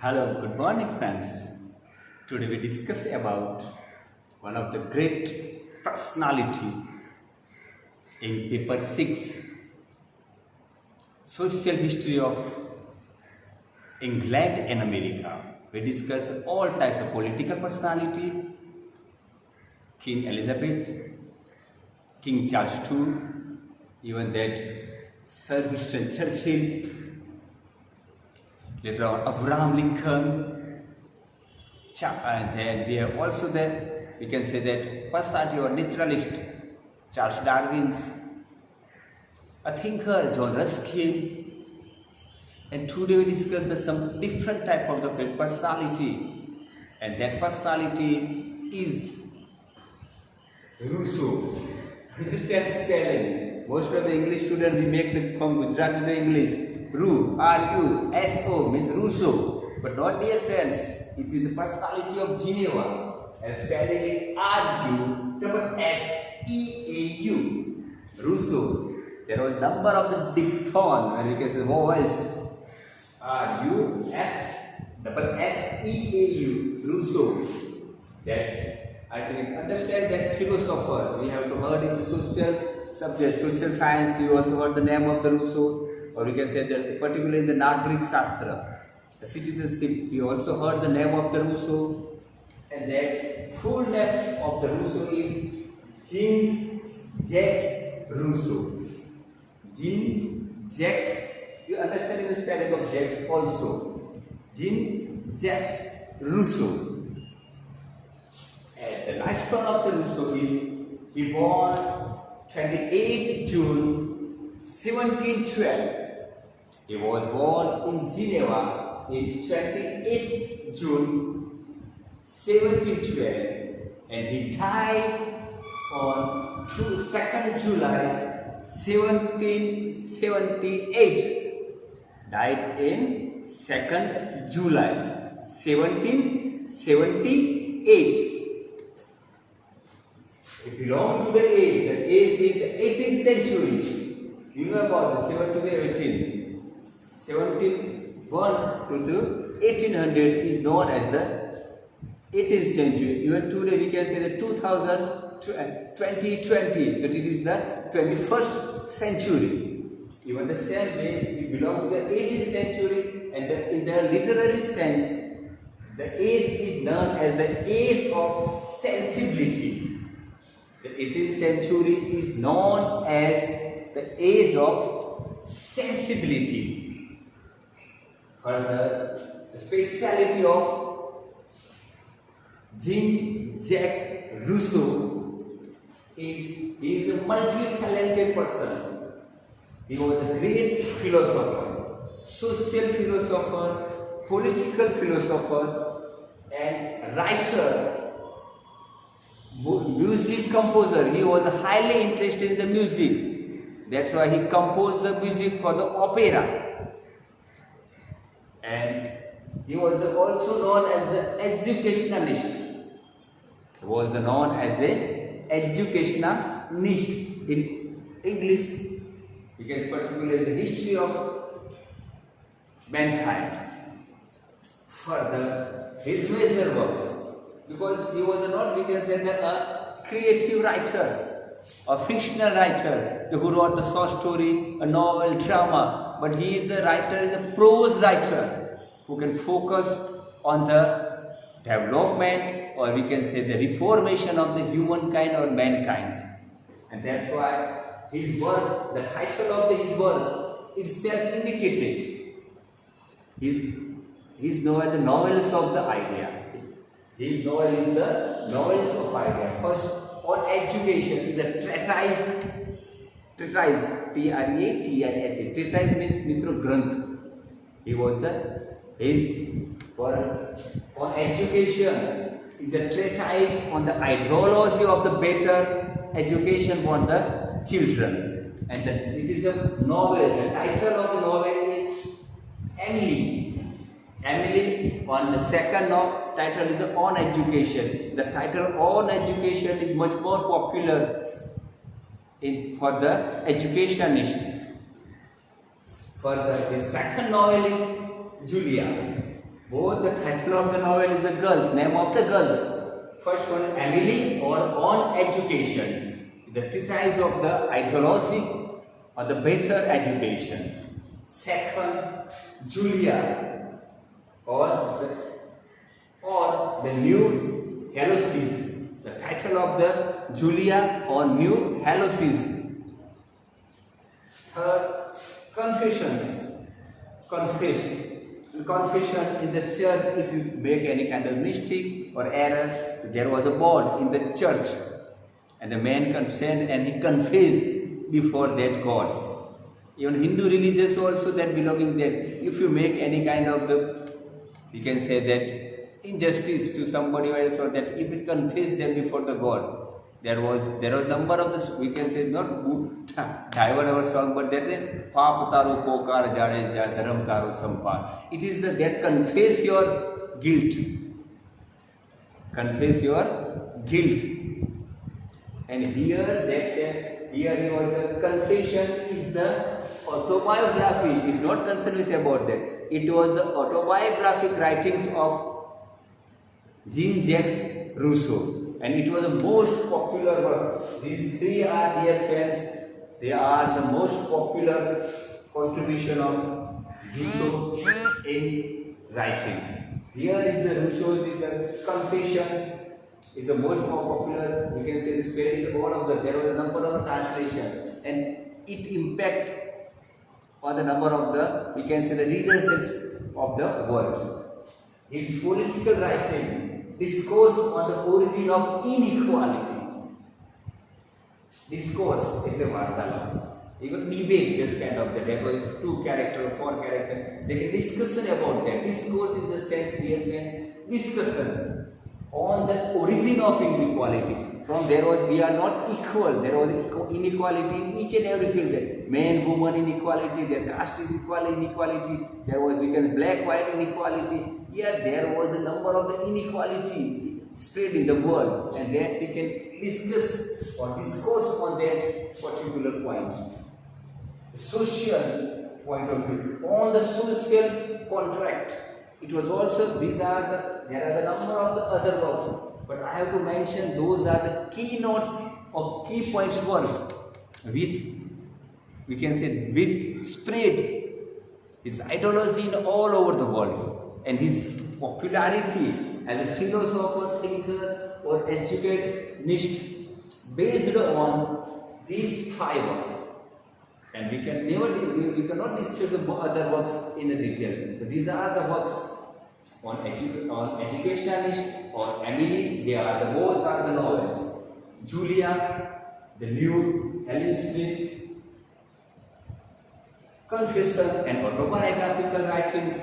Hello, good morning friends. Today we discuss about one of the great personality in paper 6, social history of England and America. We discussed all types of political personality, King Elizabeth, King Charles II, even that Sir Winston Churchill, later on Abraham Lincoln, and then we have also that we can say that personality or naturalist Charles Darwin, a thinker John Ruskin, and today we discuss some different type of the personality, and that personality is Rousseau. Understand spelling? Most of the English students we make the from Gujarati to English. R-U-S-O means Rousseau, but not dear friends. It is the personality of Geneva, and spelling is R-U-S-S-E-A-U. Rousseau. There was number of the diphthong, where you can say vowels. R-U-S-S-E-A-U. Rousseau. That I think understand that philosopher. We have to heard in the social subject, social science. You also heard the name of the Rousseau. Or we can say that particularly in the Nagrik Shastra, the citizenship, we also heard the name of the Rousseau, and that full name of the Rousseau is Jean-Jacques Rousseau. Jean-Jacques, you understand in the spelling of Jacques also. Jean-Jacques Rousseau. And the lifespan of the Rousseau is, he born 28 June 1712. He was born in Geneva in 28 June 1712, and he died on 2nd July 1778. Died in 2nd July 1778. He belonged to the age. The age is the 18th century. You know about the 7 to the 18. 1701 to the 1800 is known as the 18th century. Even today we can say the 2020 that it is the 21st century. Even the same way we belong to the 18th century, and in the literary sense the age is known as the age of sensibility. The 18th century is known as the age of sensibility. Further, the speciality of Jean-Jacques Rousseau is he is a multi-talented person. He was a great philosopher, social philosopher, political philosopher, and writer, music composer. He was highly interested in the music. That's why he composed the music for the opera. And he was also known as an educationalist. He was known as an educationalist in English, because particularly in the history of mankind. Further, his major works, because he was not, we can say, a creative writer, a fictional writer who wrote a short story, a novel, drama, but he is a writer, is a prose writer who can focus on the development, or we can say the reformation of the humankind or mankind. And that's why his work, the title of his work itself indicated. He is known as the novels of the idea. His novel is the novels of idea. First, on education is a treatise, T-R-E-A-T-I-S-E. Treatise means Mitro Granth. He was on education is a treatise on the ideology of the better education for the children. And it is a novel. The title of the novel is Emily. Emily, on the second title is On Education. The title On Education is much more popular for the educationist. Further, the second novel is Julia. Both the title of the novel is the girls, name of the girls. First one, Emily or On Education, the treatise of the ideology or the better education. Second, Julia or the new Hallosis, the title of the Julia or new Hallosis. Third, Confessions, confess. Confession in the church, if you make any kind of mistake or error, there was a board in the church and the man confessed and he confessed before that gods. Even Hindu religious also that belonging there. If you make any kind of you can say that injustice to somebody else or that if you confess them before the God, there was number of this, we can say not divert our song, but that is Paap Taru Pokar Jare Dharam Taru Sampar. It is that confess your guilt. Confess your guilt. And here that says, here he was the confession is the autobiography. It's not concerned with about that. It was the autobiographic writings of Jean-Jacques Rousseau. And it was the most popular work. These three are dear friends. They are the most popular contribution of Rousseau in writing. Here is the Rousseau's is the confession. Is the most more popular. We can say this very all of the. There was a number of translations, and it impact on the number of the. We can say the readers of the world. His political writing. Discourse on the origin of inequality. Discourse, even debate just kind of that. That was 2 character or 4 character. They can discussion about that. Discourse in the sense we have discussion on the origin of inequality. From there was we are not equal. There was inequality in each and every field. Man, woman inequality. There caste inequality. There was black white inequality. Here there was a number of the inequality spread in the world, and that we can discuss or discourse on that particular point. The social point of view on the social contract. It was also there are a number of the other works. But I have to mention those are the keynotes or key points works which we can say which spread his ideology in all over the world, and his popularity as a philosopher, thinker or educationist based on these 5 works. And we cannot discuss the other works in detail. But these are the works on educationalist or Emily. Both are the novels. Julia, the new Hellenist, confession and autobiographical writings,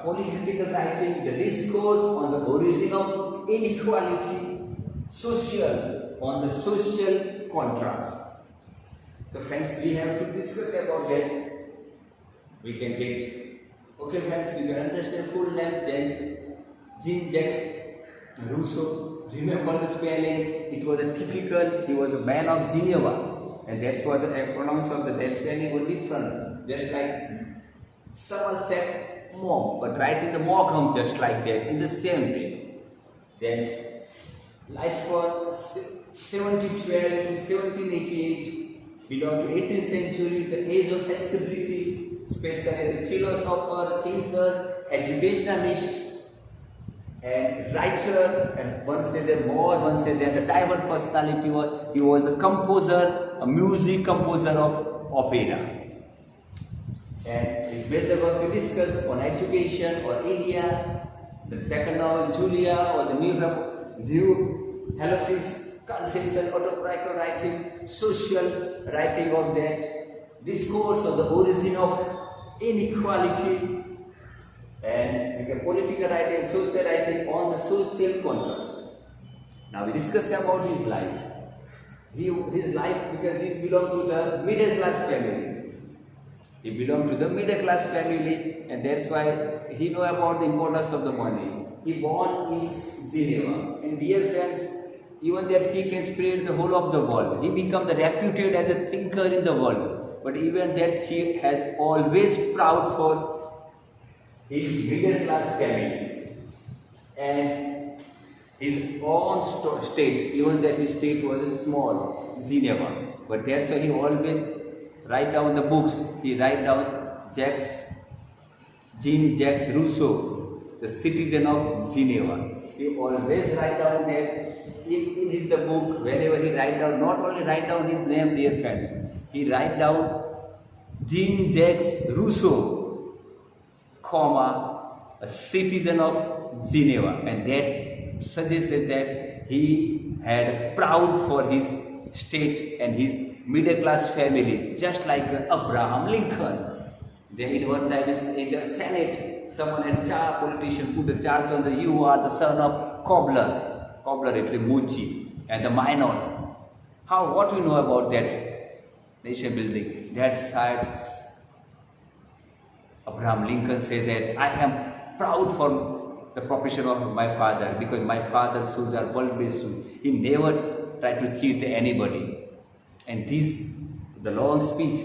political writing, the discourse on the origin of inequality, social on the social contrast. So friends, we have to discuss about that. We can get. Okay friends, you can understand full name Jean-Jacques Rousseau. Remember the spelling. It was a typical, he was a man of Geneva, and that's what the pronouns of that spelling were different. Just like Somerset Maugham, but writing the Maugham just like that in the same way. Then life for 1712 to 1788 belong to 18th century, the age of sensibility. Especially the philosopher, thinker, educationalist, and writer, and one said that the diverse personality he was a composer, a music composer of opera. And his basic work we discussed on education or Ilya, the second novel Julia or the new Hallosis, confession, autobiographical writing, social writing of that. Discourse of the origin of inequality, and political writing, social writing on the social contrast. Now we discuss about his life. His life, because he belonged to the middle class family. He belonged to the middle class family, and that's why he know about the importance of the money. He born in Geneva, and dear friends, even that he can spread the whole of the world. He become the reputed as a thinker in the world. But even that he has always proud for his middle class family and his own state, even that his state was small, Geneva. But that's why he always write down the books. He write down Jean-Jacques Rousseau, the citizen of Geneva. He always write down that in his the book, whenever he write down, not only write down his name, dear friends, he write down Jean-Jacques Rousseau, comma, a citizen of Geneva, and that suggested that he had proud for his state and his middle class family, just like Abraham Lincoln. Then in one time in the Senate, someone had politician put the charge on the you are the son of cobbler actually Muchi, and the minors. What we know about that nation building? That side, Abraham Lincoln said that I am proud for the profession of my father, because my father's shoes are world-based shoes. He never tried to cheat anybody. And this, the long speech,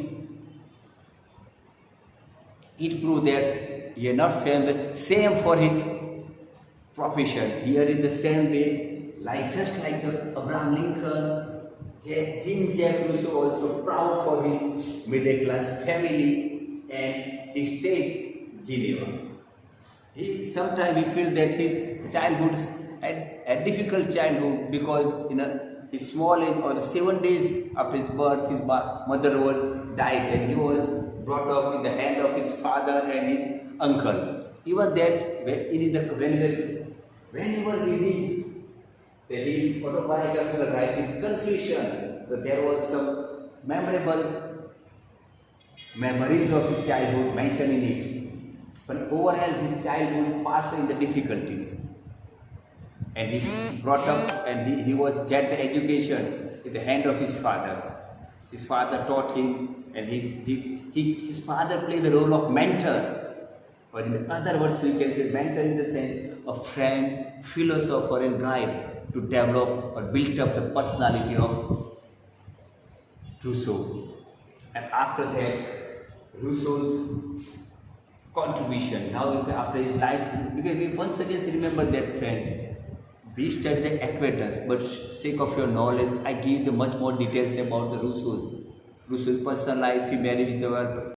it proved that he had not found the same for his profession. Here in the same way, just like the Abraham Lincoln, Jean-Jacques Rousseau also proud for his middle class family and his state, Geneva. Sometimes we feel that his childhood had a difficult childhood, because his small age, or the 7 days after his birth, his mother was died, and he was brought up in the hand of his father and his uncle. Even that, whenever we read his autobiographical writing, Confession, so there was some memorable memories of his childhood mentioned in it. But overall, his childhood passed in the difficulties. And he brought up, and he was get the education in the hand of his father. His father taught him, and his father played the role of mentor. Or in other words, we can say mentor in the sense of friend, philosopher, and guide to develop or build up the personality of Rousseau. And after that, Rousseau's contribution, now after his life, because we once again remember that friend, we study the acquaintance, but sake of your knowledge, I give the much more details about the Rousseau's personal life. He married with the